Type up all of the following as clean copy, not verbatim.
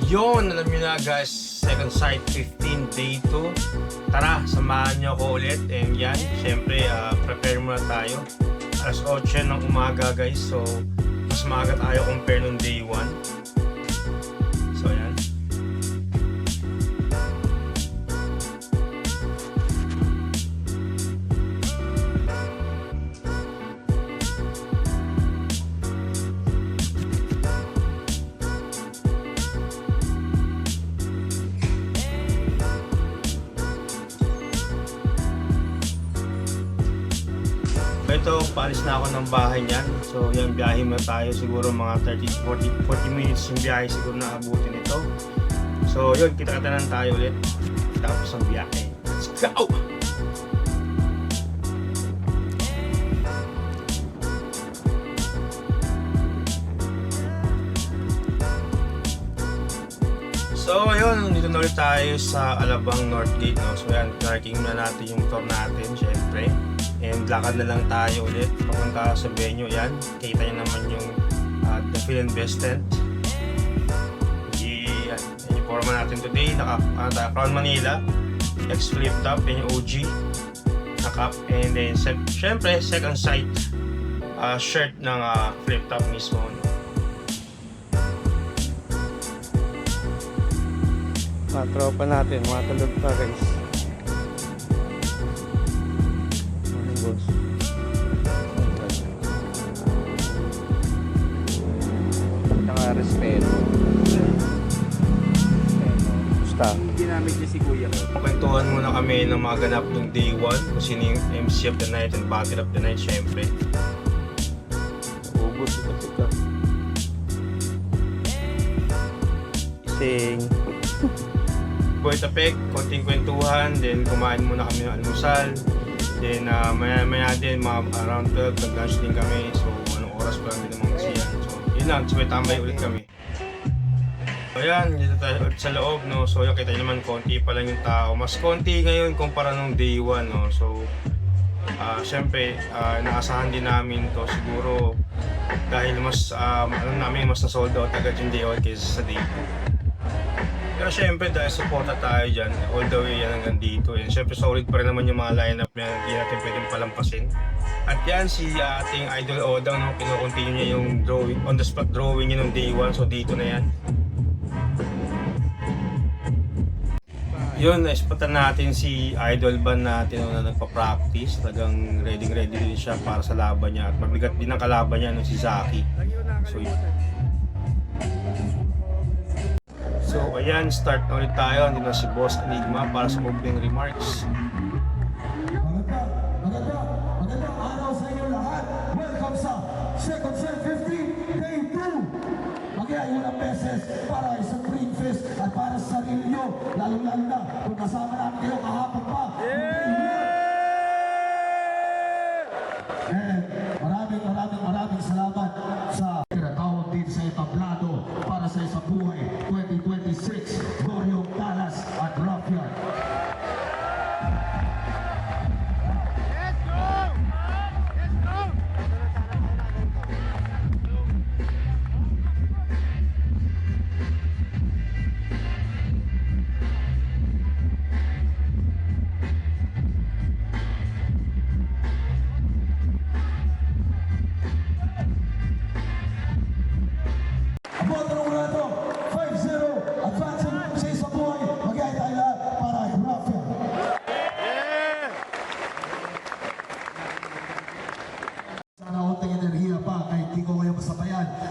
Yun, alam nyo na guys, second sight 15 day 2. Tara, samahan nyo ako ulit. And yan, syempre, prepare muna tayo. Alas 8 ng umaga guys, so mas maaga tayo compare nung day 1. So yan. Ito, paalis na ako ng bahay niyan. So yan, biyahe na tayo. Siguro mga 40 minutes yung biyahe siguro na abutin ito. So yun, kita-kita lang tayo ulit tapos ang biyahe. Let's go! So ayun, dito na ulit tayo sa Alabang North Gate, no? So yan, parking na natin yung tour natin, syempre. And lakad na lang tayo ulit papunta sa venue. Yan, kita nyo naman yung the Phil and Best tent. Yan, yung forma natin today. Crown Manila, X Flip Top, yan yung OG na cup. And then syempre second sight shirt ng Flip Top mismo, no? Tropa natin, mga tulog pa guys. Boss. Saka respeto. Basta. Ginamit niya si Kuya. Kwentuhan muna kami ng mga ganap ng day 1. Kung sino yung MC of the night and battle of the night, syempre. Ubus ito tika. Ising. Boy Tapek, konting kwentuhan. Then kumain muna kami ng almusal. Then maya din mga around 12 nag-lunch din kami. So anong oras pa lang din naman kasi yan. So yun lang, so may tambay ulit kami. So yan, dito tayo ulit sa loob, no. So yung kita naman konti pa lang yung tao. Mas konti ngayon kumpara nung day 1, no. So syempre naasahan din namin to siguro dahil mas mas na-sold out agad yung day 1 kaysa sa day 2. Pero syempre dahil supporta tayo dyan, all the way yan hanggang dito. And syempre solid pa rin naman yung mga lineup na hindi natin pwedeng palampasin. At yan si ating Idol Odang, no? Kino-continue niya yung drawing, on the spot drawing niya nung day 1. So dito na yan. Yun, naispatan natin si Idol Ban natin na nagpa-practice. Talagang ready din siya para sa laban niya. At mabigat din ang kalaban niya, no? Si Zaki. So ayan, start na ulit tayo. Andito na si Boss Enigma para sa opening remarks. Magandang araw sa inyo lahat. Welcome sa Second Set 15 Day 2. Mag-iayon ng beses para sa Green Fest at para sa sarili nyo. Lalo-lalo na kung kasama namin kayo kahapon pa. And maraming salamat sa tinatawag din sa etablado para sa isang buhay 2026 Goryong Palace at Ruffian.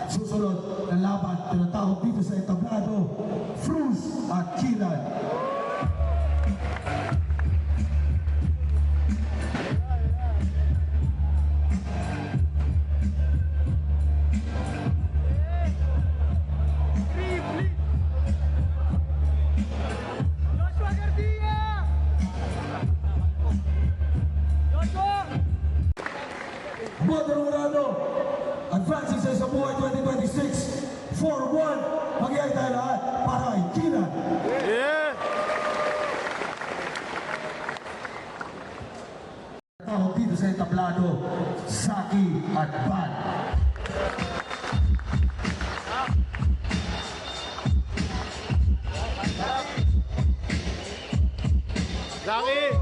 Susunod na laban, tinatawag dito sa etablado, Fruz at Kilan. Motorurado, advancing sa isang buhay 2026, 4-1, mag-iay tayo lahat para kay Kilan. Tawag dito sa etablado, Zaki at Ban. Laki!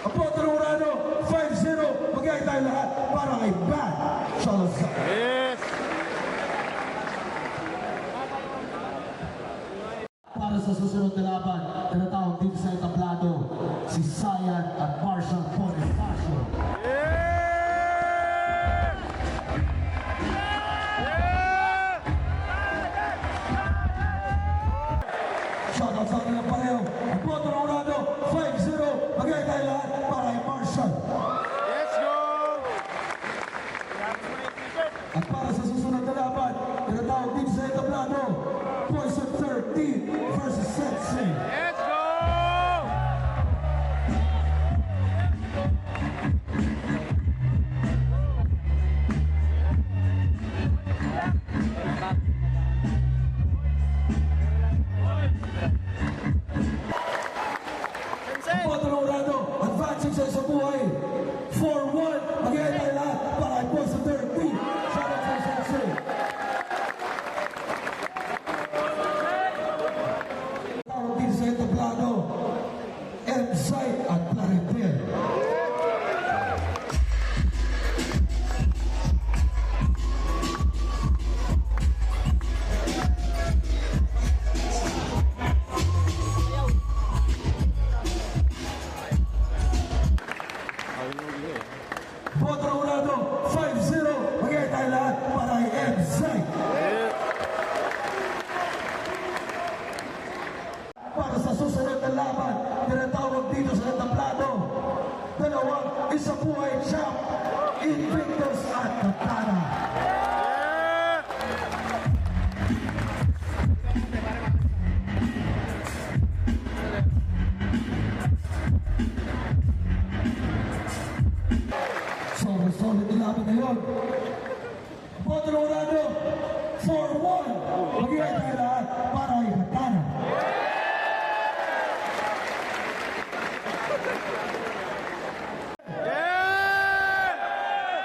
Apo, Torurado, 5-0. Magkaya tayo lahat para kay Bad Salazar. Yes! Para sa susunod na laban, tinatawag dito sa entablado, si Sayan at Marshall Bonifacio. Shoutout sa kanilang pareho. Apo, Torurado, 5-0. Magkaya tayo lahat para kay Marshall. Let's go! At para sa susunod na laban, tinatawag dito sa entablado, Poison 13 versus Sensei. Let's go! Apo, Torurado, advancing sa isang buhay. 4-1. Magkaya tayo lahat para kay Poison 13. Shoutout sa Sensei. Tawag dito sa entablado, M-Site at Claritel. Boto Urado, 5-0. Magkaya tayo lahat para kay M-Site. Para sa susunod na laban, tinatawag dito sa entablado, dalawang isang buhay champ, Invictus at Katana. Sobrang solid na laban ngayon. Boto Urado, 4-1. Magkaya tayo lahat para kay Katana.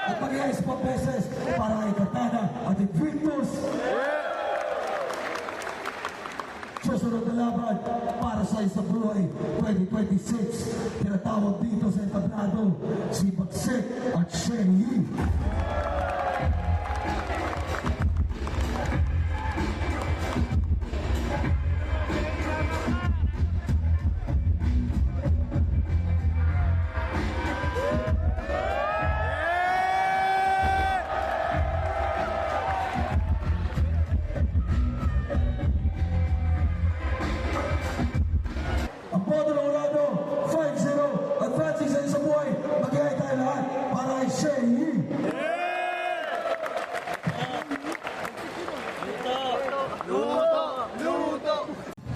At mag-iayos pa beses para kay Katana at Invictus. Susunod na laban para sa isang buhay 2026. Tinatawag dito sa entablado si Bagsik at Shenyi. Ang Boto Dorado, 5-0, advancing sa isang buhay. Magkaya tayo lahat para kay Shenyi.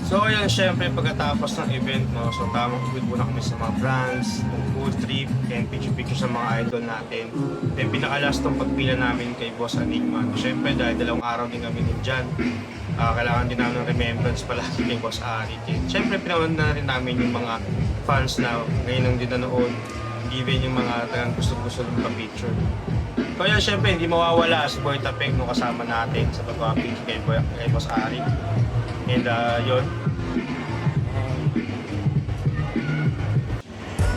So yun, syempre pagkatapos ng event, no, so tamang ikot muna kami sa mga brands, yung food trip, and picture-picture sa mga idol natin. Then pinaka-last tong pagpila namin kay Boss Enigma. Syempre dahil 2 araw din kami din dyan, kailangan din namin ng remembrance palagi kay Boss Arik. Syempre pinanood na rin namin yung mga fans na ngayon ang din nanood, given yung mga tagang gusto-gusto ng picture. Kaya syempre hindi mawawala si Boy Tapeng no, kasama natin sa pagpapicture kay Boss Arik. And yun.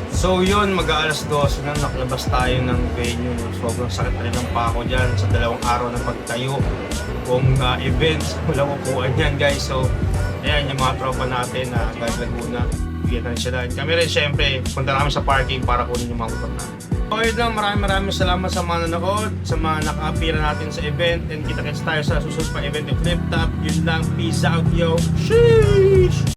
So yun, mag-aalas 12 na nakalabas tayo ng venue. Sobrang sakit rin ng pako dyan sa 2 araw na pagtayo. Kung events, walang upuan yan guys. So ayan yung mga tropa natin na Laguna. Bigyan na rin sila. Kami rin syempre, punta namin sa parking para kunin yung mga motor namin. So yun lang, maraming salamat sa mga nanonood, sa mga naka-appear natin sa event. And kita-kits tayo sa susunod pa event ng Flip Top. Yun lang, peace out yo. Sheesh!